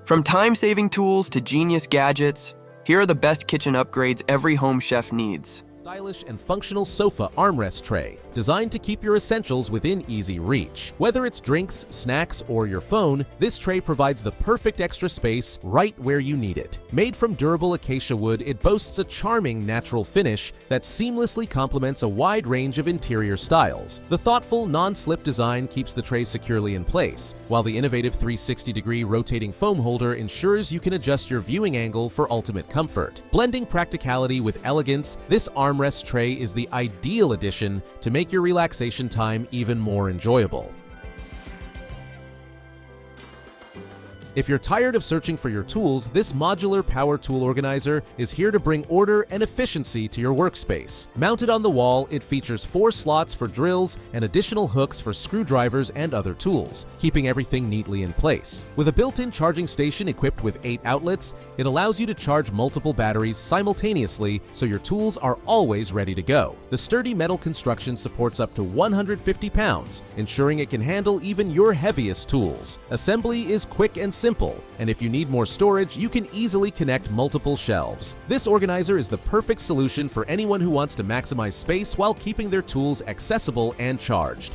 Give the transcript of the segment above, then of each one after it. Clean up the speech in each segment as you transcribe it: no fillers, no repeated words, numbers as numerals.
From time-saving tools to genius gadgets, here are the best kitchen upgrades every home chef needs. Stylish and functional sofa armrest tray, designed to keep your essentials within easy reach. Whether it's drinks, snacks, or your phone, this tray provides the perfect extra space right where you need it. Made from durable acacia wood, it boasts a charming natural finish that seamlessly complements a wide range of interior styles. The thoughtful, non-slip design keeps the tray securely in place, while the innovative 360-degree rotating foam holder ensures you can adjust your viewing angle for ultimate comfort. Blending practicality with elegance, this armrest tray is the ideal addition to make your relaxation time even more enjoyable. If you're tired of searching for your tools, this modular power tool organizer is here to bring order and efficiency to your workspace. Mounted on the wall, it features 4 slots for drills and additional hooks for screwdrivers and other tools, keeping everything neatly in place. With a built-in charging station equipped with 8 outlets, it allows you to charge multiple batteries simultaneously so your tools are always ready to go. The sturdy metal construction supports up to 150 pounds, ensuring it can handle even your heaviest tools. Assembly is quick and simple, and if you need more storage, you can easily connect multiple shelves. This organizer is the perfect solution for anyone who wants to maximize space while keeping their tools accessible and charged.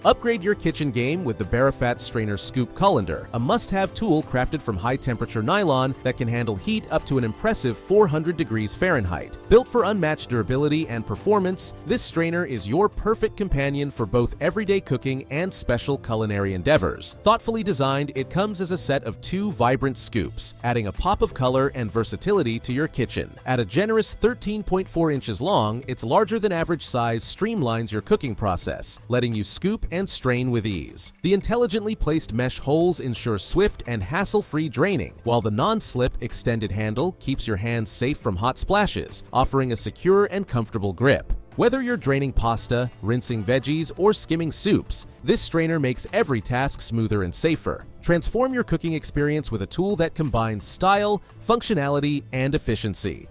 Upgrade your kitchen game with the Barafat Strainer Scoop Colander, a must-have tool crafted from high-temperature nylon that can handle heat up to an impressive 400 degrees Fahrenheit. Built for unmatched durability and performance, this strainer is your perfect companion for both everyday cooking and special culinary endeavors. Thoughtfully designed, it comes as a set of 2 vibrant scoops, adding a pop of color and versatility to your kitchen. At a generous 13.4 inches long, its larger-than-average size streamlines your cooking process, letting you scoop and strain with ease. The intelligently placed mesh holes ensure swift and hassle-free draining, while the non-slip extended handle keeps your hands safe from hot splashes, offering a secure and comfortable grip. Whether you're draining pasta, rinsing veggies, or skimming soups, this strainer makes every task smoother and safer. Transform your cooking experience with a tool that combines style, functionality, and efficiency.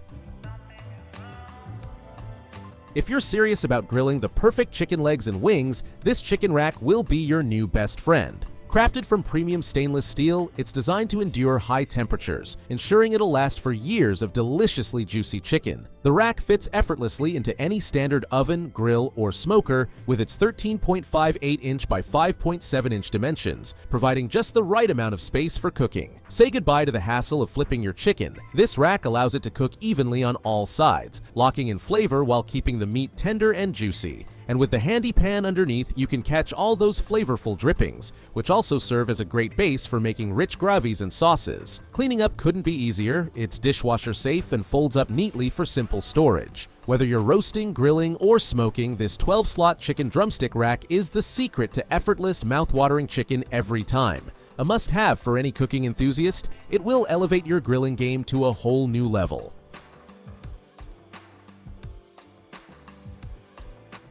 If you're serious about grilling the perfect chicken legs and wings, this chicken rack will be your new best friend. Crafted from premium stainless steel, it's designed to endure high temperatures, ensuring it'll last for years of deliciously juicy chicken. The rack fits effortlessly into any standard oven, grill, or smoker with its 13.58-inch by 5.7-inch dimensions, providing just the right amount of space for cooking. Say goodbye to the hassle of flipping your chicken. This rack allows it to cook evenly on all sides, locking in flavor while keeping the meat tender and juicy. And with the handy pan underneath, you can catch all those flavorful drippings, which also serve as a great base for making rich gravies and sauces. Cleaning up couldn't be easier. It's dishwasher safe and folds up neatly for simple storage. Whether you're roasting, grilling, or smoking, this 12-slot chicken drumstick rack is the secret to effortless, mouth-watering chicken every time. A must-have for any cooking enthusiast, it will elevate your grilling game to a whole new level.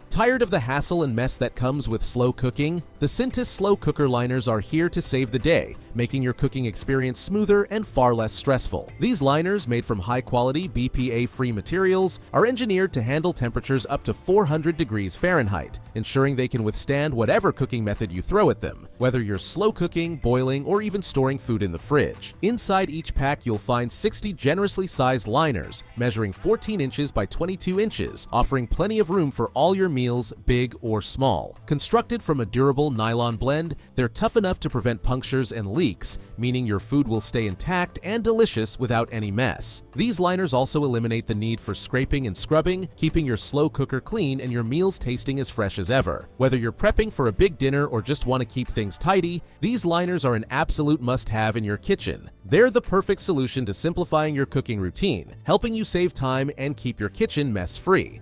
Tired of the hassle and mess that comes with slow cooking? The Cintas Slow Cooker Liners are here to save the day, making your cooking experience smoother and far less stressful. These liners, made from high-quality, BPA-free materials, are engineered to handle temperatures up to 400 degrees Fahrenheit, ensuring they can withstand whatever cooking method you throw at them, whether you're slow cooking, boiling, or even storing food in the fridge. Inside each pack, you'll find 60 generously sized liners, measuring 14 inches by 22 inches, offering plenty of room for all your meals, big or small. Constructed from a durable nylon blend, they're tough enough to prevent punctures and leaks, meaning your food will stay intact and delicious without any mess. These liners also eliminate the need for scraping and scrubbing, keeping your slow cooker clean and your meals tasting as fresh as ever. Whether you're prepping for a big dinner or just want to keep things tidy, these liners are an absolute must-have in your kitchen. They're the perfect solution to simplifying your cooking routine, helping you save time and keep your kitchen mess-free.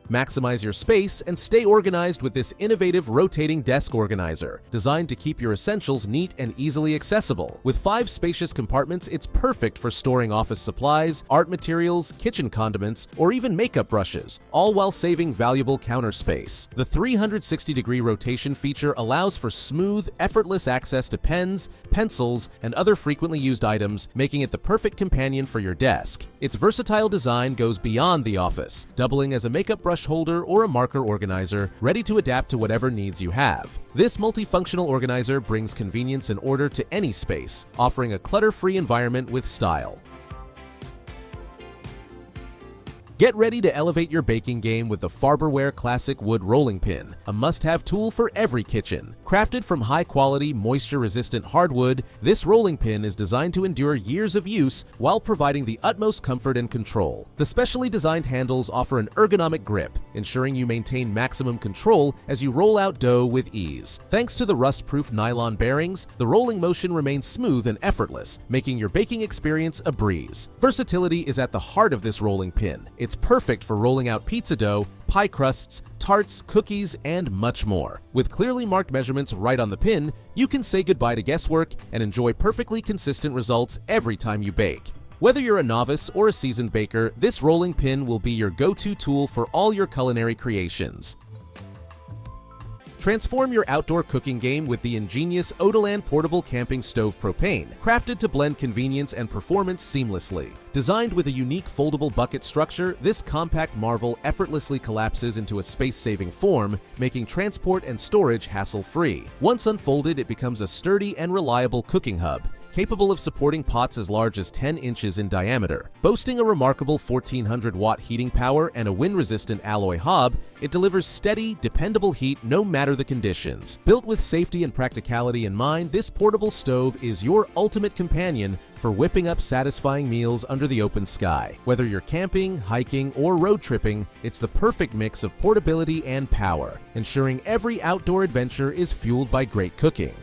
Maximize your space and stay organized with this innovative rotating desk organizer, designed to keep your essentials neat and easily accessible. With 5 spacious compartments, it's perfect for storing office supplies, art materials, kitchen condiments, or even makeup brushes, all while saving valuable counter space. The 360-degree rotation feature allows for smooth, effortless access to pens, pencils, and other frequently used items, making it the perfect companion for your desk. Its versatile design goes beyond the office, doubling as a makeup brush brush holder or a marker organizer, ready to adapt to whatever needs you have. This multifunctional organizer brings convenience and order to any space, offering a clutter-free environment with style. Get ready to elevate your baking game with the Farberware Classic Wood Rolling Pin, a must-have tool for every kitchen. Crafted from high-quality, moisture-resistant hardwood, this rolling pin is designed to endure years of use while providing the utmost comfort and control. The specially designed handles offer an ergonomic grip, ensuring you maintain maximum control as you roll out dough with ease. Thanks to the rust-proof nylon bearings, the rolling motion remains smooth and effortless, making your baking experience a breeze. Versatility is at the heart of this rolling pin. It's perfect for rolling out pizza dough, pie crusts, tarts, cookies, and much more. With clearly marked measurements right on the pin, you can say goodbye to guesswork and enjoy perfectly consistent results every time you bake. Whether you're a novice or a seasoned baker, this rolling pin will be your go-to tool for all your culinary creations. Transform your outdoor cooking game with the ingenious Otolan Portable Camping Stove Propane, crafted to blend convenience and performance seamlessly. Designed with a unique foldable bucket structure, this compact marvel effortlessly collapses into a space-saving form, making transport and storage hassle-free. Once unfolded, it becomes a sturdy and reliable cooking hub, capable of supporting pots as large as 10 inches in diameter. Boasting a remarkable 1400-watt heating power and a wind-resistant alloy hob, it delivers steady, dependable heat no matter the conditions. Built with safety and practicality in mind, this portable stove is your ultimate companion for whipping up satisfying meals under the open sky. Whether you're camping, hiking, or road tripping, it's the perfect mix of portability and power, ensuring every outdoor adventure is fueled by great cooking.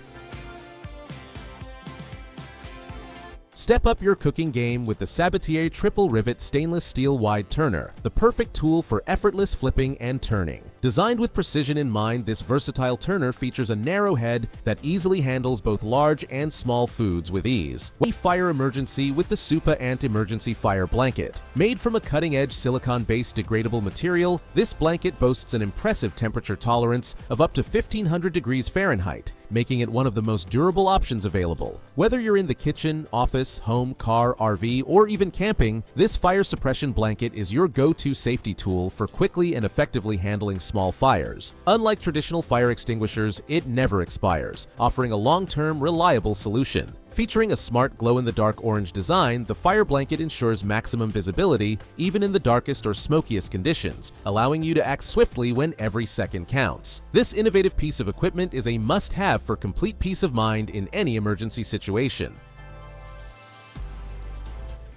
Step up your cooking game with the Sabatier Triple Rivet Stainless Steel Wide Turner, the perfect tool for effortless flipping and turning. Designed with precision in mind, this versatile turner features a narrow head that easily handles both large and small foods with ease. We fire emergency with the Supa Ant Emergency Fire Blanket. Made from a cutting-edge silicone-based degradable material, this blanket boasts an impressive temperature tolerance of up to 1500 degrees Fahrenheit, making it one of the most durable options available. Whether you're in the kitchen, office, home, car, RV, or even camping, this fire suppression blanket is your go-to safety tool for quickly and effectively handling small fires. Unlike traditional fire extinguishers, it never expires, offering a long-term, reliable solution. Featuring a smart glow-in-the-dark orange design, the fire blanket ensures maximum visibility even in the darkest or smokiest conditions, allowing you to act swiftly when every second counts. This innovative piece of equipment is a must-have for complete peace of mind in any emergency situation.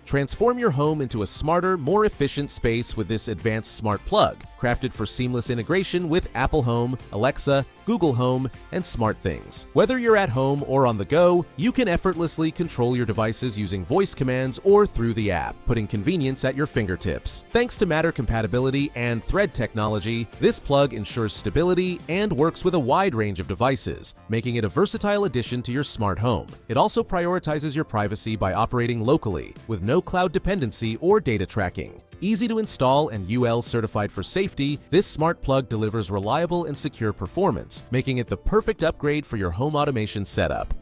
Transform your home into a smarter, more efficient space with this advanced smart plug, crafted for seamless integration with Apple Home, Alexa, Google Home, and SmartThings. Whether you're at home or on the go, you can effortlessly control your devices using voice commands or through the app, putting convenience at your fingertips. Thanks to Matter compatibility and Thread technology, this plug ensures stability and works with a wide range of devices, making it a versatile addition to your smart home. It also prioritizes your privacy by operating locally, with no cloud dependency or data tracking. Easy to install and UL certified for safety, this smart plug delivers reliable and secure performance, making it the perfect upgrade for your home automation setup.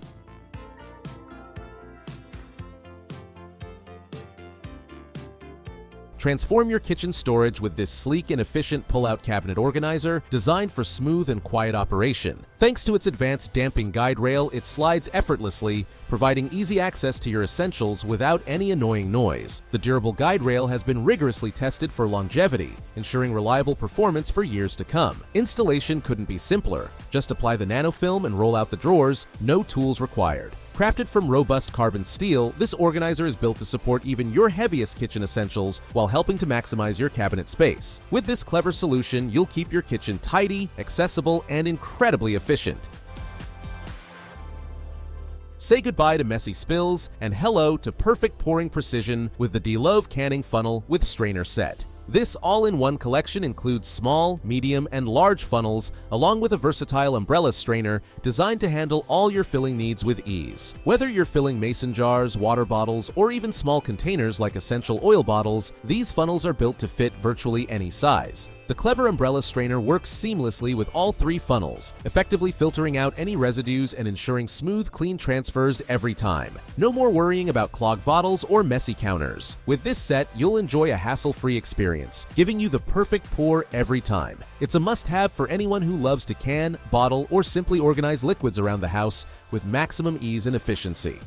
Transform your kitchen storage with this sleek and efficient pull-out cabinet organizer designed for smooth and quiet operation. Thanks to its advanced damping guide rail, it slides effortlessly, providing easy access to your essentials without any annoying noise. The durable guide rail has been rigorously tested for longevity, ensuring reliable performance for years to come. Installation couldn't be simpler. Just apply the nanofilm and roll out the drawers, no tools required. Crafted from robust carbon steel, this organizer is built to support even your heaviest kitchen essentials while helping to maximize your cabinet space. With this clever solution, you'll keep your kitchen tidy, accessible, and incredibly efficient. Say goodbye to messy spills and hello to perfect pouring precision with the DeLove canning funnel with strainer set. This all-in-one collection includes small, medium, and large funnels, along with a versatile umbrella strainer designed to handle all your filling needs with ease. Whether you're filling mason jars, water bottles, or even small containers like essential oil bottles, these funnels are built to fit virtually any size. The clever umbrella strainer works seamlessly with all 3 funnels, effectively filtering out any residues and ensuring smooth, clean transfers every time. No more worrying about clogged bottles or messy counters. With this set, you'll enjoy a hassle-free experience, giving you the perfect pour every time. It's a must-have for anyone who loves to can, bottle, or simply organize liquids around the house with maximum ease and efficiency.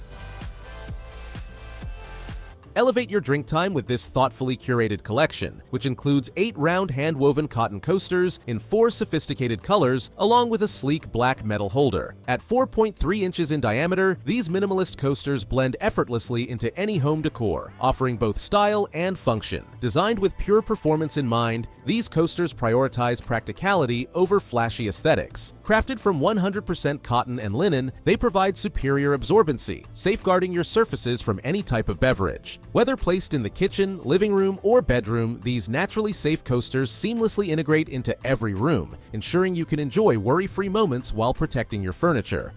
Elevate your drink time with this thoughtfully curated collection, which includes 8 round hand-woven cotton coasters in 4 sophisticated colors, along with a sleek black metal holder. At 4.3 inches in diameter, these minimalist coasters blend effortlessly into any home decor, offering both style and function. Designed with pure performance in mind, these coasters prioritize practicality over flashy aesthetics. Crafted from 100% cotton and linen, they provide superior absorbency, safeguarding your surfaces from any type of beverage. Whether placed in the kitchen, living room, or bedroom, these naturally safe coasters seamlessly integrate into every room, ensuring you can enjoy worry-free moments while protecting your furniture.